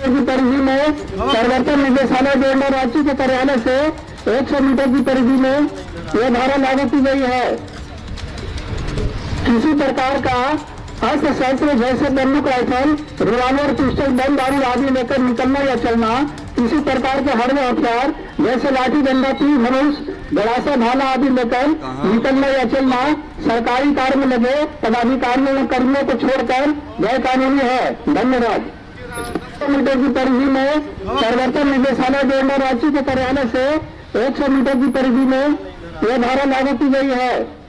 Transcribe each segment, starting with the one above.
की परिधि में प्रवर्तन निदेशालय डोरंडा रांची के कार्यालय से 100 मीटर की परिधि में यह धारा लागू की गई है। किसी प्रकार का अस्त्र शस्त्र जैसे बंदूक, राइफल, रिवॉल्वर, पिस्टल, बम, बारूद आदि लेकर निकलना या चलना, किसी प्रकार के हथियार हथियार जैसे लाठी, डंडा, तीर, धनुष, गड़ासा, भाला आदि लेकर निकलना या चलना सरकारी कार्य में लगे पदाधिकारियों और कर्मियों को छोड़कर गैर कानूनी है। धन्यवाद। मीटर की परिधि में प्रवर्तन निदेशालय डोरंडा रांची के कार्यालय से 100 मीटर की परिधि में यह धारा लागू की गई है।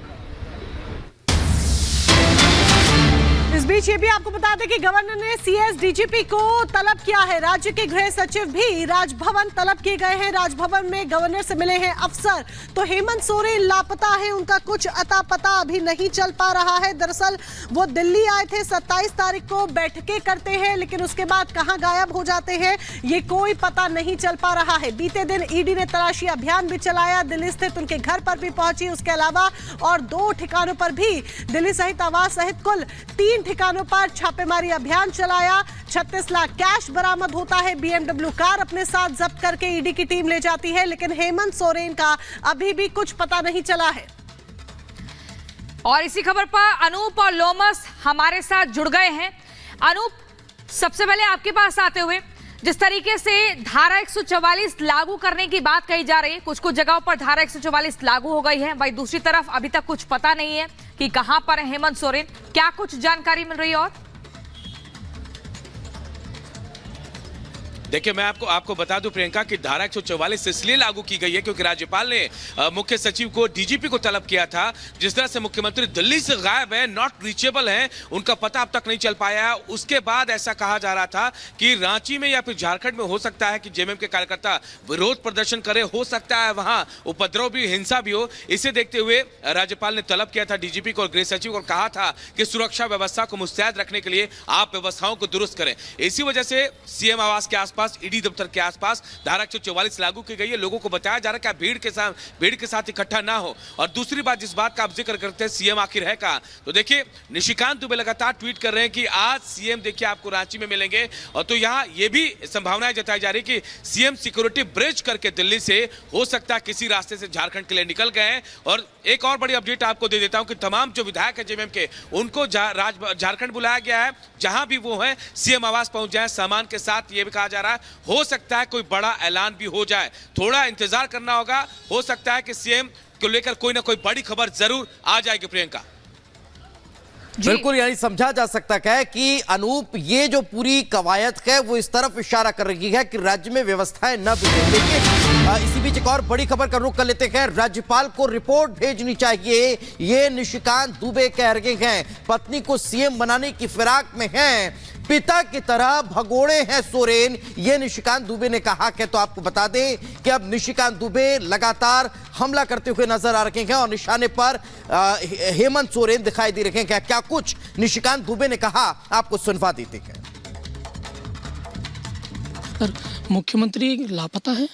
इस बीच ये भी आपको बता दें कि गवर्नर ने सीएस डीजीपी को तलब किया है। राज्य के गृह सचिव भी राजभवन तलब किए गए हैं। राजभवन में गवर्नर से मिले हैं अफसर। तो हेमंत सोरेन लापता है, उनका कुछ अता पता अभी नहीं चल पा रहा है। दरअसल वो दिल्ली आए थे, 27 तारीख को बैठकें करते हैं, लेकिन उसके बाद कहां गायब हो जाते हैं ये कोई पता नहीं चल पा रहा है। बीते दिन ईडी ने तलाशी अभियान भी चलाया, दिल्ली स्थित उनके घर पर भी पहुंची। उसके अलावा और 2 ठिकानों पर भी दिल्ली सहित आवास सहित कुल 3 ठिकानों पर छापेमारी अभियान चलाया। 36 लाख कैश बरामद होता है। BMW कार अपने साथ जब्त करके ईडी की टीम ले जाती है, लेकिन हेमंत सोरेन का अभी भी कुछ पता नहीं चला है। और इसी खबर पर अनूप और लोमस हमारे साथ जुड़ गए हैं। अनूप, सबसे पहले आपके पास आते हुए, जिस तरीके से धारा 144 लागू करने की बात कही जा रही है, कुछ कुछ जगहों पर धारा 144 लागू हो गई है, वहीं दूसरी तरफ अभी तक कुछ पता नहीं है कि कहां पर है हेमंत सोरेन। क्या कुछ जानकारी मिल रही है? और देखिए, मैं आपको बता दूं प्रियंका कि धारा 144 इसलिए लागू की गई है क्योंकि राज्यपाल ने मुख्य सचिव को, डीजीपी को तलब किया था। जिस तरह से मुख्यमंत्री दिल्ली से गायब है, नॉट रीचेबल है, उनका पता अब तक नहीं चल पाया। उसके बाद ऐसा कहा जा रहा था कि रांची में या फिर झारखंड में हो सकता है कि जेएमएम के कार्यकर्ता विरोध प्रदर्शन करे, हो सकता है वहां उपद्रव भी, हिंसा भी हो। इसे देखते हुए राज्यपाल ने तलब किया था डीजीपी को और गृह सचिव को, कहा था कि सुरक्षा व्यवस्था को मुस्तैद रखने के लिए आप व्यवस्थाओं को दुरुस्त करें। इसी वजह से सीएम आवास के आसपास, ईडी दफ्तर के आसपास धारा 144 लागू की गई है। लोगों को बताया जा रहा है कि आप भीड़ के साथ इकट्ठा ना हो। और दूसरी बात, जिस बात का आप जिक्र करते हैं सीएम आखिर है कहां, तो देखिए निशिकांत दुबे लगातार ट्वीट कर रहे हैं कि आज सीएम देखिए आपको रांची में मिलेंगे। और तो यहां यह भी संभावनाएं जताई जा रही कि सीएम सिक्योरिटी ब्रिज करके दिल्ली से हो सकता है किसी रास्ते से झारखंड के लिए निकल गए हैं। और एक और बड़ी अपडेट आपको दे देता हूं कि तमाम जो विधायक है जेएमएम के, उनको झारखंड बुलाया गया है। जहां भी वो है सीएम आवास पहुंच जाए सामान के साथ। यह भी कहा जा रहा है हो सकता है कोई बड़ा ऐलान भी हो जाए, थोड़ा इंतजार करना होगा। हो सकता है कि सीएम को लेकर कोई ना कोई बड़ी खबर जरूर आ जाएगी प्रियंका। बिल्कुल, यानी समझा जा सकता है कि अनूप, ये जो पूरी कवायद है वो इस तरफ इशारा कर रही है कि राज्य में व्यवस्थाएं न बिगड़े। लेकिन इसी बीच एक और बड़ी खबर का रुख कर लेते हैं। राज्यपाल को रिपोर्ट भेजनी चाहिए, ये निशिकांत दुबे कह रहे हैं। पत्नी को सीएम बनाने की फिराक में हैं, पिता की तरह भगोड़े हैं सोरेन, ये निशिकांत दुबे ने कहा है। तो आपको बता दें कि अब निशिकांत दुबे लगातार हमला करते हुए नजर आ रहे हैं और निशाने पर हेमंत सोरेन दिखाई दे रहे हैं। क्या कुछ निशिकांत दुबे ने कहा, आपको सुनवा देते हैं। सर, मुख्यमंत्री लापता है,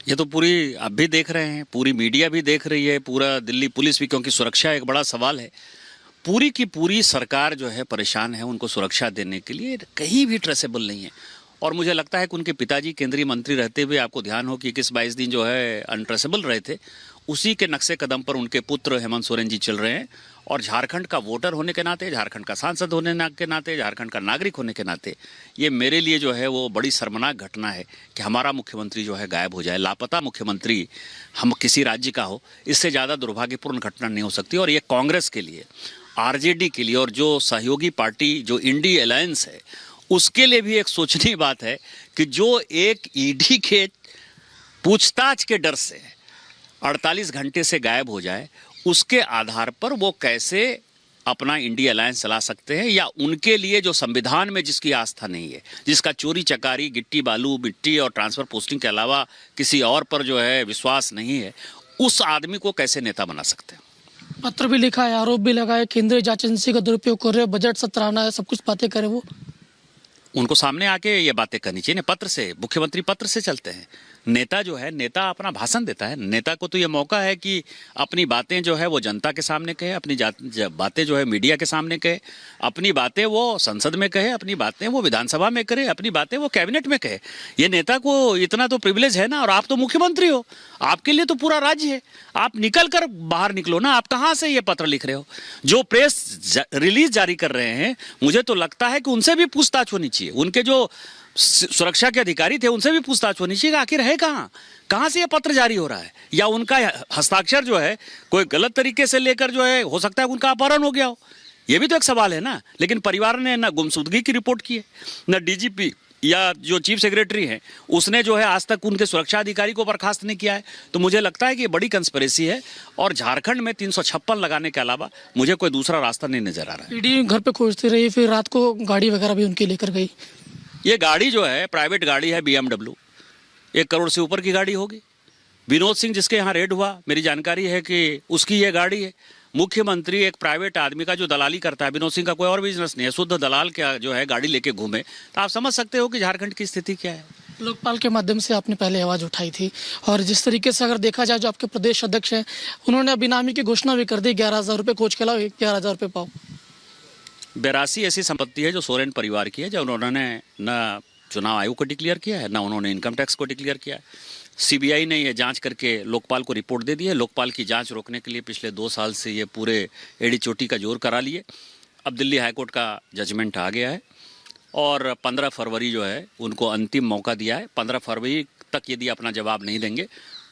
ये तो पूरी आप भी देख रहे हैं, पूरी मीडिया भी देख रही है, पूरा दिल्ली पुलिस भी, क्योंकि सुरक्षा एक बड़ा सवाल है। पूरी की पूरी सरकार जो है परेशान है उनको सुरक्षा देने के लिए, कहीं भी ट्रेसेबल नहीं है। और मुझे लगता है कि उनके पिताजी केंद्रीय मंत्री रहते हुए, आपको ध्यान हो कि 21-22 दिन जो है अनट्रेसेबल रहे थे, उसी के नक्शे कदम पर उनके पुत्र हेमंत सोरेन जी चल रहे हैं। और झारखंड का वोटर होने के नाते, झारखंड का सांसद होने के नाते, झारखंड का नागरिक होने के नाते, ये मेरे लिए जो है वो बड़ी शर्मनाक घटना है कि हमारा मुख्यमंत्री जो है गायब हो जाए। लापता मुख्यमंत्री हम किसी राज्य का हो, इससे ज़्यादा दुर्भाग्यपूर्ण घटना नहीं हो सकती। और ये कांग्रेस के लिए, आरजेडी के लिए और जो सहयोगी पार्टी जो इंडी अलायंस है, उसके लिए भी एक सोचनीय बात है कि जो एक ईडी के पूछताछ के डर से 48 घंटे से गायब हो जाए, उसके आधार पर वो कैसे अपना इंडिया अलायंस चला सकते हैं। या उनके लिए जो संविधान में जिसकी आस्था नहीं है, जिसका चोरी चकारी, गिट्टी बालू मिट्टी और ट्रांसफर पोस्टिंग के अलावा किसी और पर जो है विश्वास नहीं है, उस आदमी को कैसे नेता बना सकते हैं। पत्र भी लिखा है, आरोप भी लगाए, केंद्रीय जांच एजेंसी का दुरुपयोग कर रहे, बजट सत्राहना है, सब कुछ बातें करे। वो उनको सामने आके ये बातें करनी चाहिए ना, पत्र से, मुख्यमंत्री पत्र से चलते हैं। नेता जो है, नेता अपना भाषण देता है। नेता को तो ये मौका है कि अपनी बातें जो है वो जनता के सामने कहे, अपनी बातें जो है मीडिया के सामने कहे, अपनी बातें वो संसद में कहे, अपनी बातें वो विधानसभा में करे, अपनी बातें वो कैबिनेट में कहे। ये नेता को इतना तो प्रिविलेज है ना। और आप तो मुख्यमंत्री हो, आपके लिए तो पूरा राज्य है। आप निकल कर बाहर निकलो ना। आप कहाँ से ये पत्र लिख रहे हो? जो प्रेस रिलीज जारी कर रहे हैं, मुझे तो लगता है कि उनसे भी पूछताछ होनी चाहिए। उनके जो सुरक्षा के अधिकारी थे उनसे भी पूछताछ होनी चाहिए। आखिर है कहाँ से ये पत्र जारी हो रहा है? या उनका हस्ताक्षर जो है कोई गलत तरीके से लेकर जो है, हो सकता है उनका अपहरण हो गया हो। ये भी तो एक सवाल है ना। लेकिन परिवार ने ना गुमशुदगी की रिपोर्ट की है, ना डीजीपी या जो चीफ सेक्रेटरी है उसने जो है आज तक उनके सुरक्षा अधिकारी को बर्खास्त नहीं किया है। तो मुझे लगता है कि ये बड़ी कंस्पिरेसी है और झारखंड में 356 लगाने के अलावा मुझे कोई दूसरा रास्ता नहीं नजर आ रहा है। ईडी घर पे खोजती रही, फिर रात को गाड़ी वगैरह भी उनकी लेकर गई। ये गाड़ी जो है प्राइवेट गाड़ी है, BMW, 1 करोड़ से ऊपर की गाड़ी होगी। विनोद सिंह जिसके यहाँ रेड हुआ, मेरी जानकारी है कि उसकी ये गाड़ी है। मुख्यमंत्री एक प्राइवेट आदमी का जो दलाली करता है, विनोद सिंह का कोई और बिजनेस नहीं है, शुद्ध दलाल क्या जो है गाड़ी लेके घूमे, तो आप समझ सकते हो कि झारखंड की स्थिति क्या है। लोकपाल के माध्यम से आपने पहले आवाज़ उठाई थी, और जिस तरीके से अगर देखा जाए जो आपके प्रदेश अध्यक्ष हैं उन्होंने बेनामी की घोषणा भी कर दी। 11,000 रुपये कोच के अलावा 11,000 रुपये पाओ। 82 ऐसी संपत्ति है जो सोरेन परिवार की है, जो उन्होंने न चुनाव आयोग को डिक्लेयर किया है, ना उन्होंने इनकम टैक्स को डिक्लेयर किया है। सीबीआई ने ये जांच करके लोकपाल को रिपोर्ट दे दी है। लोकपाल की जांच रोकने के लिए पिछले 2 साल से ये पूरे एड़ी चोटी का जोर करा लिए। अब दिल्ली हाईकोर्ट का जजमेंट आ गया है और 15 फरवरी जो है उनको अंतिम मौका दिया है। 15 फरवरी तक यदि अपना जवाब नहीं देंगे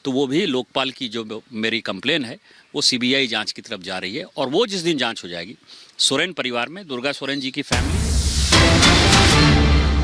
तो वो भी लोकपाल की जो मेरी कंप्लेन है वो सीबीआई जांच की तरफ जा रही है। और वो जिस दिन जांच हो जाएगी, सोरेन परिवार में दुर्गा सोरेन जी की फैमिली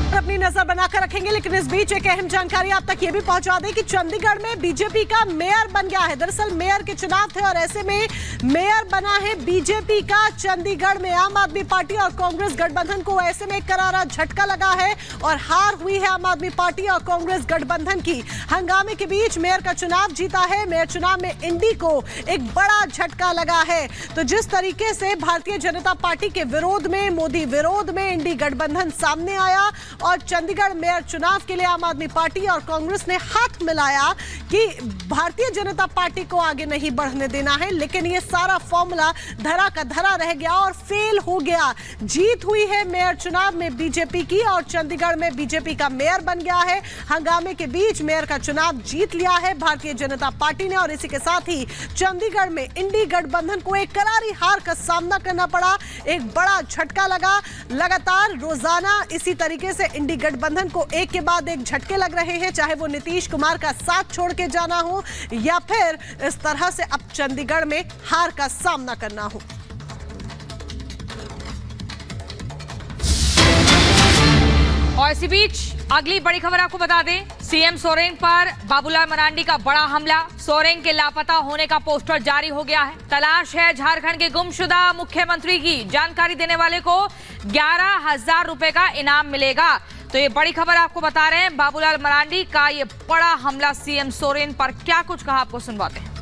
अपनी नजर बनाकर रखेंगे। लेकिन इस बीच एक अहम जानकारी आप तक ये भी पहुंचा दें कि चंडीगढ़ में बीजेपी का मेयर बन गया है। दरअसल मेयर के चुनाव थे और ऐसे में मेयर बना है बीजेपी का चंडीगढ़ में। आम आदमी पार्टी और कांग्रेस गठबंधन को ऐसे में करारा झटका लगा है और हार हुई है आम आदमी पार्टी और कांग्रेस गठबंधन की। हंगामे के बीच मेयर का चुनाव जीता है। मेयर चुनाव में इंडी को एक बड़ा झटका लगा है। तो जिस तरीके से भारतीय जनता पार्टी के विरोध में, मोदी विरोध में इंडी गठबंधन सामने आया और चंडीगढ़ मेयर चुनाव के लिए आम आदमी पार्टी और कांग्रेस ने हाथ मिलाया कि भारतीय जनता पार्टी को आगे नहीं बढ़ने देना है। लेकिन ये सारा फॉर्मूला धरा का धरा रह गया और फेल हो गया। जीत हुई है मेयर चुनाव में बीजेपी की और चंडीगढ़ में बीजेपी का मेयर बन गया है। हंगामे के बीच मेयर का चुनाव जीत लिया है भारतीय जनता पार्टी ने और इसी के साथ ही चंडीगढ़ में इंडी गठबंधन को एक करारी हार का सामना करना पड़ा। एक बड़ा झटका लगा। लगातार रोजाना इसी तरीके से इंडी गठबंधन को एक के बाद एक झटके लग रहे हैं, चाहे वो नीतीश कुमार का साथ छोड़ के जाना हो या फिर इस तरह से अब चंडीगढ़ में हार का सामना करना हो। और इसी बीच अगली बड़ी खबर आपको बता दें, सीएम सोरेन पर बाबूलाल मरांडी का बड़ा हमला। सोरेन के लापता होने का पोस्टर जारी हो गया है। तलाश है झारखंड के गुमशुदा मुख्यमंत्री की। जानकारी देने वाले को 11,000 रुपए का इनाम मिलेगा। तो ये बड़ी खबर आपको बता रहे हैं, बाबूलाल मरांडी का ये बड़ा हमला सीएम सोरेन पर। क्या कुछ कहा आपको सुनवाते हैं।